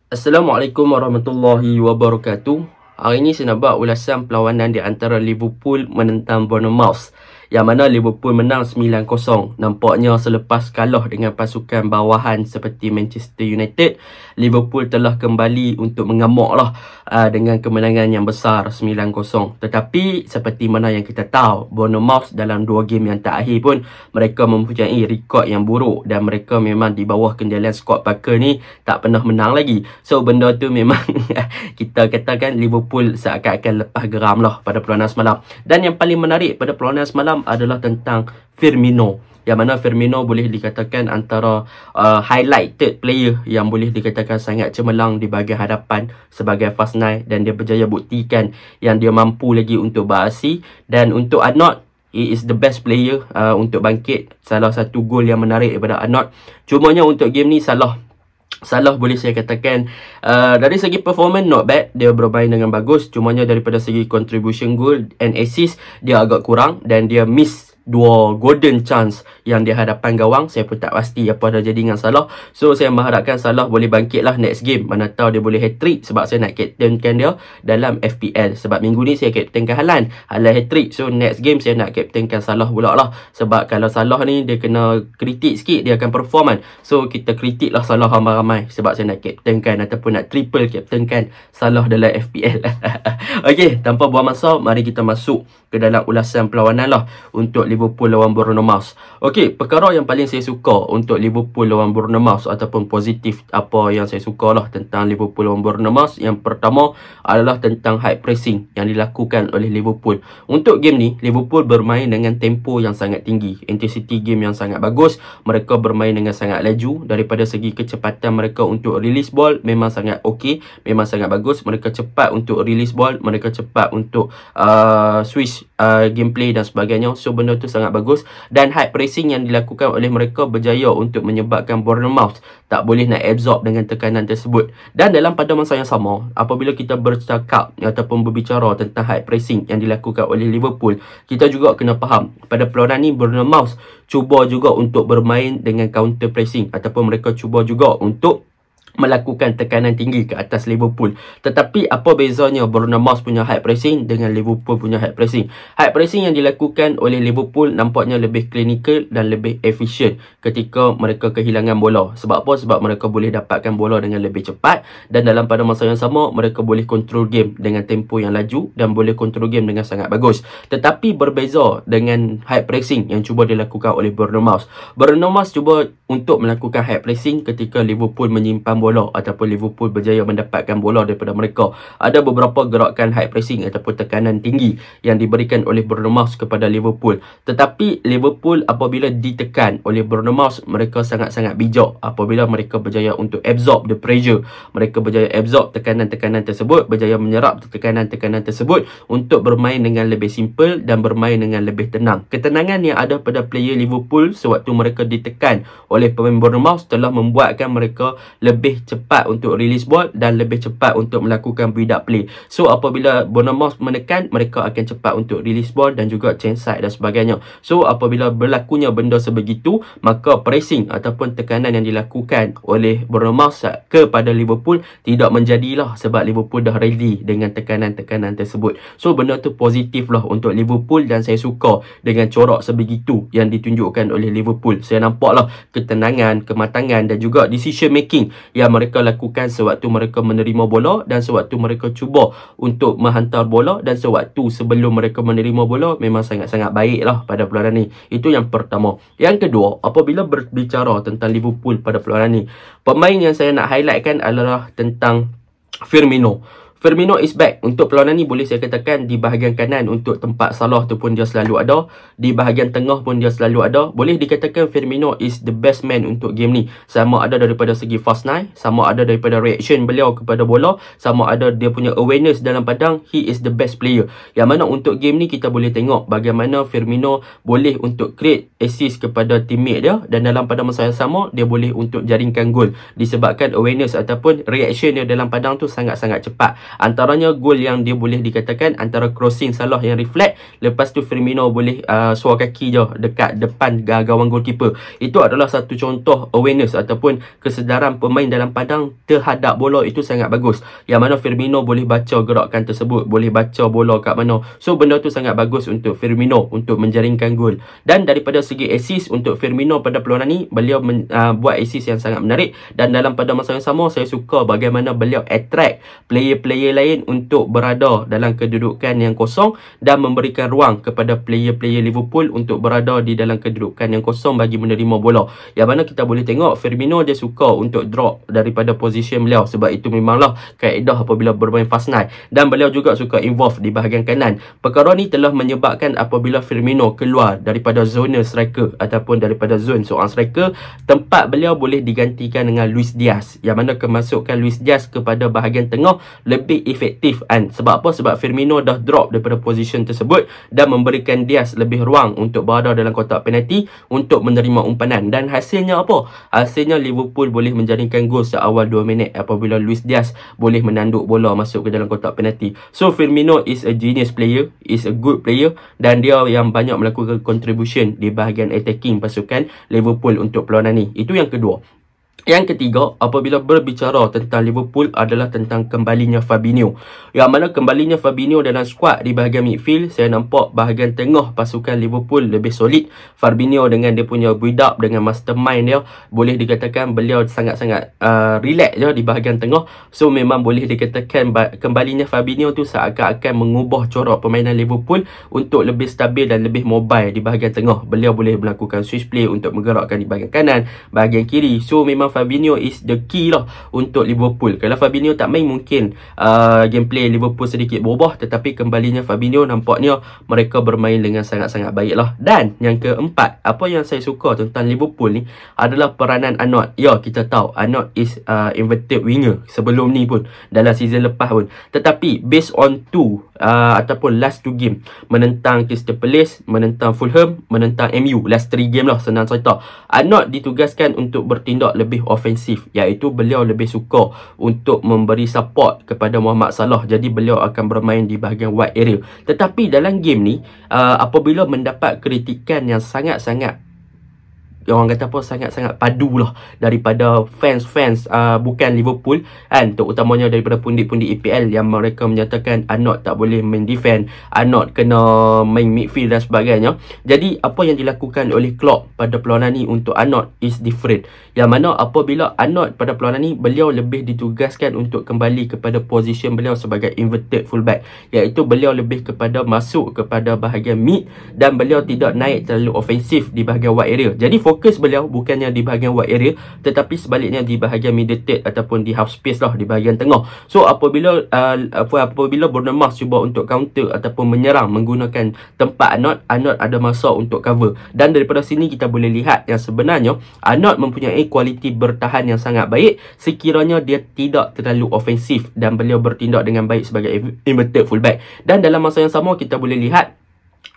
Assalamualaikum warahmatullahi wabarakatuh. Hari ini saya nak buat ulasan perlawanan di antara Liverpool menentang Bournemouth, yang mana Liverpool menang 9-0. Nampaknya selepas kalah dengan pasukan bawahan seperti Manchester United, Liverpool telah kembali untuk mengamuk lah dengan kemenangan yang besar 9-0. Tetapi seperti mana yang kita tahu, Bournemouth dalam 2 game yang terakhir pun mereka mempunyai rekod yang buruk, dan mereka memang di bawah kendalian Scott Parker ni tak pernah menang lagi. So benda tu memang kita katakan Liverpool seakan-akan lepas geram lah pada perlawanan semalam. Dan yang paling menarik pada perlawanan semalam adalah tentang Firmino, yang mana Firmino boleh dikatakan antara highlighted player yang boleh dikatakan sangat cemerlang di bahagian hadapan sebagai fast nine, dan dia berjaya buktikan yang dia mampu lagi untuk beraksi. Dan untuk Arnold, he is the best player untuk bangkit. Salah satu gol yang menarik daripada Arnold. Cumanya untuk game ni Salah boleh saya katakan dari segi performance not bad, dia bermain dengan bagus. Cumanya daripada segi contribution goal and assist dia agak kurang, dan dia miss 2 golden chance yang di hadapan gawang. Saya pun tak pasti apa dah jadi dengan Salah. So saya mengharapkan Salah boleh bangkit lah next game. Mana tahu dia boleh hat-trick, sebab saya nak captainkan dia dalam FPL. Sebab minggu ni saya captainkan Haaland hat-trick. So next game saya nak captainkan Salah pula lah. Sebab kalau Salah ni dia kena kritik sikit, dia akan perform kan. So kita kritik lah Salah ramai-ramai, sebab saya nak captainkan ataupun nak triple captainkan Salah dalam FPL. Okey, tanpa buang masa, mari kita masuk ke dalam ulasan perlawanan lah untuk Liverpool lawan Bournemouth. Okey, perkara yang paling saya suka untuk Liverpool lawan Bournemouth, ataupun positif apa yang saya suka lah tentang Liverpool lawan Bournemouth, yang pertama adalah tentang high pressing yang dilakukan oleh Liverpool. Untuk game ni, Liverpool bermain dengan tempo yang sangat tinggi, intensity game yang sangat bagus. Mereka bermain dengan sangat laju. Daripada segi kecepatan mereka untuk release ball memang sangat okey, memang sangat bagus. Mereka cepat untuk release ball, mereka cepat untuk switch gameplay dan sebagainya. So benda tu sangat bagus, dan high pressing yang dilakukan oleh mereka berjaya untuk menyebabkan Bournemouth tak boleh nak absorb dengan tekanan tersebut. Dan dalam pada masa yang sama, apabila kita bercakap ataupun berbicara tentang high pressing yang dilakukan oleh Liverpool, kita juga kena faham pada perlawanan ni Bournemouth cuba juga untuk bermain dengan counter pressing, ataupun mereka cuba juga untuk melakukan tekanan tinggi ke atas Liverpool. Tetapi apa bezanya Bournemouth punya high pressing dengan Liverpool punya high pressing? High pressing yang dilakukan oleh Liverpool nampaknya lebih clinical dan lebih efisien ketika mereka kehilangan bola. Sebab apa? Sebab mereka boleh dapatkan bola dengan lebih cepat, dan dalam pada masa yang sama mereka boleh control game dengan tempo yang laju, dan boleh control game dengan sangat bagus. Tetapi berbeza dengan high pressing yang cuba dilakukan oleh Bournemouth. Bournemouth cuba untuk melakukan high pressing ketika Liverpool menyimpan bola, ataupun Liverpool berjaya mendapatkan bola daripada mereka. Ada beberapa gerakan high pressing ataupun tekanan tinggi yang diberikan oleh Bournemouth kepada Liverpool. Tetapi Liverpool apabila ditekan oleh Bournemouth, mereka sangat-sangat bijak apabila mereka berjaya untuk absorb the pressure. Mereka berjaya absorb tekanan-tekanan tersebut, berjaya menyerap tekanan-tekanan tersebut untuk bermain dengan lebih simple dan bermain dengan lebih tenang. Ketenangan yang ada pada player Liverpool sewaktu mereka ditekan oleh pemain Bournemouth telah membuatkan mereka lebih cepat untuk release ball dan lebih cepat untuk melakukan build up play. So apabila Bournemouth menekan, mereka akan cepat untuk release ball dan juga change side dan sebagainya. So apabila berlakunya benda sebegitu, maka pressing ataupun tekanan yang dilakukan oleh Bournemouth kepada Liverpool tidak menjadilah, sebab Liverpool dah ready dengan tekanan-tekanan tersebut. So benda tu positif lah untuk Liverpool, dan saya suka dengan corak sebegitu yang ditunjukkan oleh Liverpool. Saya nampaklah ketenangan, kematangan dan juga decision making yang mereka lakukan sewaktu mereka menerima bola, dan sewaktu mereka cuba untuk menghantar bola, dan sewaktu sebelum mereka menerima bola memang sangat-sangat baik lah pada perlawanan ni. Itu yang pertama. Yang kedua, apabila berbicara tentang Liverpool pada perlawanan ni, pemain yang saya nak highlightkan adalah tentang Firmino. Firmino is back. Untuk perlawanan ni boleh saya katakan di bahagian kanan untuk tempat Salah tu pun dia selalu ada. Di bahagian tengah pun dia selalu ada. Boleh dikatakan Firmino is the best man untuk game ni. Sama ada daripada segi fast nine, sama ada daripada reaction beliau kepada bola, sama ada dia punya awareness dalam padang. He is the best player. Yang mana untuk game ni kita boleh tengok bagaimana Firmino boleh untuk create assist kepada teammate dia, dan dalam pada masa yang sama dia boleh untuk jaringkan gol disebabkan awareness ataupun reaction dia dalam padang tu sangat-sangat cepat. Antaranya gol yang dia boleh dikatakan antara crossing Salah yang reflect, lepas tu Firmino boleh suar kaki je dekat depan gawang goalkeeper. Itu adalah satu contoh awareness ataupun kesedaran pemain dalam padang terhadap bola, itu sangat bagus. Yang mana Firmino boleh baca gerakan tersebut, boleh baca bola kat mana. So benda tu sangat bagus untuk Firmino untuk menjaringkan gol. Dan daripada segi assist untuk Firmino pada perlawanan ni, beliau buat assist yang sangat menarik. Dan dalam pada masa yang sama, saya suka bagaimana beliau attract player-player lain untuk berada dalam kedudukan yang kosong dan memberikan ruang kepada player-player Liverpool untuk berada di dalam kedudukan yang kosong bagi menerima bola. Yang mana kita boleh tengok Firmino dia suka untuk drop daripada position beliau, sebab itu memanglah kaedah apabila bermain fast nine. Dan beliau juga suka involve di bahagian kanan. Perkara ni telah menyebabkan apabila Firmino keluar daripada zona striker ataupun daripada zone seorang striker, tempat beliau boleh digantikan dengan Luis Diaz, yang mana kemasukan Luis Diaz kepada bahagian tengah lebih efektif kan. Sebab apa? Sebab Firmino dah drop daripada position tersebut dan memberikan Diaz lebih ruang untuk berada dalam kotak penalti untuk menerima umpanan. Dan hasilnya apa? Hasilnya Liverpool boleh menjaringkan gol seawal 2 minit apabila Luis Diaz boleh menanduk bola masuk ke dalam kotak penalti. So Firmino is a genius player, is a good player, dan dia yang banyak melakukan contribution di bahagian attacking pasukan Liverpool untuk perlawanan ni. Itu yang kedua. Yang ketiga, apabila berbicara tentang Liverpool adalah tentang kembalinya Fabinho. Yang mana kembalinya Fabinho dalam skuad di bahagian midfield, saya nampak bahagian tengah pasukan Liverpool lebih solid. Fabinho dengan dia punya build up, dengan mastermind dia, boleh dikatakan beliau sangat-sangat relax je di bahagian tengah. So memang boleh dikatakan kembalinya Fabinho tu seakan-akan mengubah corak permainan Liverpool untuk lebih stabil dan lebih mobile di bahagian tengah. Beliau boleh melakukan switch play untuk menggerakkan di bahagian kanan, bahagian kiri. So memang Fabinho is the key lah untuk Liverpool. Kalau Fabinho tak main, mungkin gameplay Liverpool sedikit berubah, tetapi kembalinya Fabinho nampaknya mereka bermain dengan sangat-sangat baik lah. Dan yang keempat, apa yang saya suka tentang Liverpool ni adalah peranan Arnold. Ya, kita tahu Arnold is inverted winger sebelum ni pun, dalam season lepas pun. Tetapi based on ataupun last 2 game, menentang Crystal Palace, menentang Fulham, menentang MU, last 3 game lah, senang cerita, Arnold ditugaskan untuk bertindak lebih ofensif, iaitu beliau lebih suka untuk memberi support kepada Mohamed Salah. Jadi beliau akan bermain di bahagian wide area. Tetapi dalam game ni, apabila mendapat kritikan yang sangat-sangat, orang kata apa, sangat-sangat padu lah daripada fans-fans bukan Liverpool kan, terutamanya daripada pundi-pundi EPL, yang mereka menyatakan Arnold tak boleh main defend, Arnold kena main midfield dan sebagainya. Jadi apa yang dilakukan oleh Klopp pada perlawanan ni untuk Arnold is different, yang mana apabila Arnold pada perlawanan ni, beliau lebih ditugaskan untuk kembali kepada position beliau sebagai inverted fullback, iaitu beliau lebih kepada masuk kepada bahagian mid dan beliau tidak naik terlalu ofensif di bahagian wide area. Jadi fokus beliau bukannya di bahagian wide area, tetapi sebaliknya di bahagian middle third ataupun di half space lah, di bahagian tengah. So apabila Bournemouth cuba untuk counter ataupun menyerang menggunakan tempat Arnold ada masa untuk cover. Dan daripada sini kita boleh lihat yang sebenarnya Arnold mempunyai kualiti bertahan yang sangat baik sekiranya dia tidak terlalu ofensif dan beliau bertindak dengan baik sebagai inverted fullback. Dan dalam masa yang sama kita boleh lihat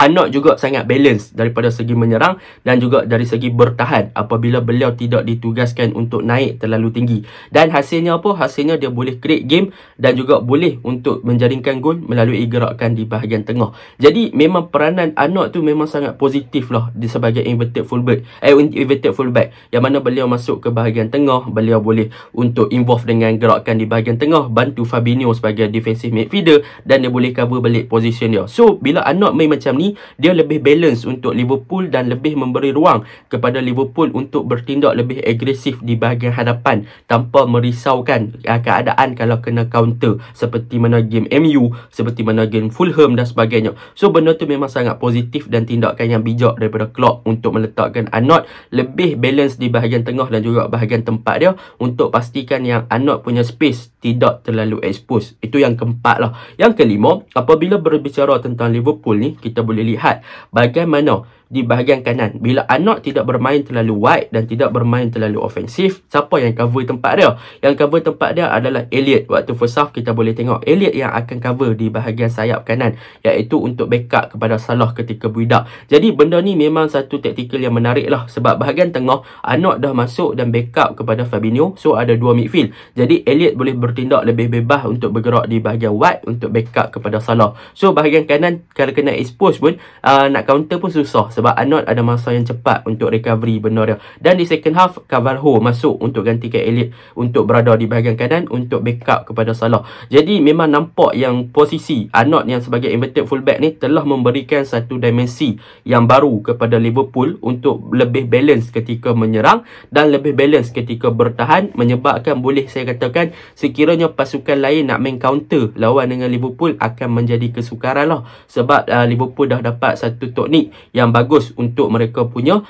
Arnold juga sangat balance daripada segi menyerang dan juga dari segi bertahan apabila beliau tidak ditugaskan untuk naik terlalu tinggi. Dan hasilnya apa? Hasilnya dia boleh create game dan juga boleh untuk menjaringkan gol melalui gerakan di bahagian tengah. Jadi memang peranan Arnold tu memang sangat positif lah di sebagai inverted fullback, yang mana beliau masuk ke bahagian tengah, beliau boleh untuk involve dengan gerakan di bahagian tengah, bantu Fabinho sebagai defensive midfielder dan dia boleh cover balik position dia. So bila Arnold main macam ni, dia lebih balance untuk Liverpool dan lebih memberi ruang kepada Liverpool untuk bertindak lebih agresif di bahagian hadapan tanpa merisaukan keadaan kalau kena counter seperti mana game MU, seperti mana game Fulham dan sebagainya. So benda tu memang sangat positif dan tindakan yang bijak daripada Klopp untuk meletakkan Arnold lebih balance di bahagian tengah dan juga bahagian tempat dia untuk pastikan yang Arnold punya space tidak terlalu expose. Itu yang keempat lah. Yang kelima, apabila berbicara tentang Liverpool ni, kita boleh lihat bagaimana di bahagian kanan. Bila Arnold tidak bermain terlalu wide dan tidak bermain terlalu ofensif, siapa yang cover tempat dia? Yang cover tempat dia adalah Elliot. Waktu first half kita boleh tengok Elliot yang akan cover di bahagian sayap kanan, iaitu untuk backup kepada Salah ketika build-up. Jadi benda ni memang satu taktikal yang menarik lah, sebab bahagian tengah Arnold dah masuk dan backup kepada Fabinho, so ada dua midfield. Jadi Elliot boleh bertindak lebih bebas untuk bergerak di bahagian wide untuk backup kepada Salah. So bahagian kanan kalau kena expose pun nak counter pun susah, sebab Arnold ada masa yang cepat untuk recovery benda dia. Dan di second half Carvalho masuk untuk gantikan Elliot untuk berada di bahagian kanan untuk backup kepada Salah. Jadi memang nampak yang posisi Arnold yang sebagai inverted fullback ni telah memberikan satu dimensi yang baru kepada Liverpool untuk lebih balance ketika menyerang dan lebih balance ketika bertahan, menyebabkan boleh saya katakan sekiranya pasukan lain nak main counter lawan dengan Liverpool akan menjadi kesukaran lah, sebab Liverpool dah dapat satu teknik yang bagus untuk mereka punya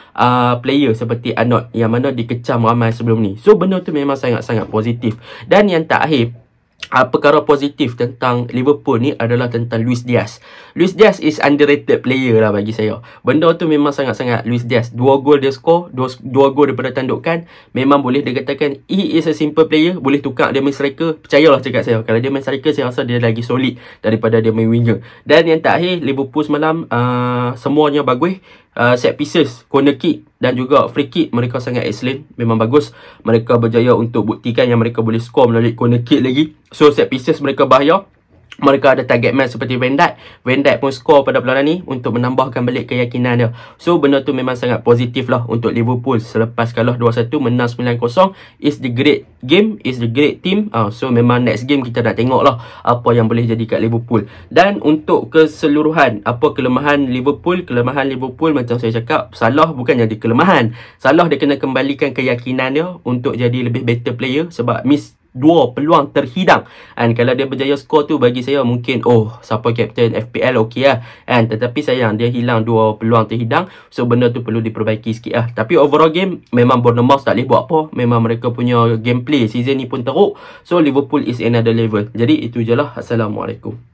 player seperti Arnold yang mana dikecam ramai sebelum ni. So benda tu memang sangat-sangat positif. Dan yang terakhir, perkara positif tentang Liverpool ni adalah tentang Luis Diaz. Luis Diaz is underrated player lah bagi saya. Benda tu memang sangat-sangat Luis Diaz. 2 gol dia score, 2 gol daripada tandukan. Memang boleh dikatakan he is a simple player. Boleh tukar dia main striker. Percayalah cakap saya, kalau dia main striker saya rasa dia lagi solid daripada dia main winger. Dan yang terakhir, Liverpool semalam semuanya bagus. Set pieces, corner kick dan juga free kick mereka sangat excellent, memang bagus. Mereka berjaya untuk buktikan yang mereka boleh score melalui corner kick lagi. So set pieces mereka bahaya. Mereka ada target man seperti Van Dijk. Van Dijk pun skor pada perlawanan ni untuk menambahkan balik keyakinan dia. So benda tu memang sangat positif lah untuk Liverpool selepas kalah 2-1 menang 9-0. Is the great game, is the great team. So memang next game kita nak tengok lah apa yang boleh jadi kat Liverpool. Dan untuk keseluruhan, apa kelemahan Liverpool? Kelemahan Liverpool macam saya cakap, Salah bukan jadi kelemahan. Salah dia kena kembalikan keyakinan dia untuk jadi lebih better player, sebab miss 2 peluang terhidang. Dan kalau dia berjaya skor tu, bagi saya mungkin siapa kapten FPL okey lah. Tetapi sayang dia hilang 2 peluang terhidang. So benda tu perlu diperbaiki sikit lah. Tapi overall game memang Bournemouth tak boleh buat apa. Memang mereka punya gameplay season ni pun teruk. So Liverpool is another level. Jadi itu je lah. Assalamualaikum.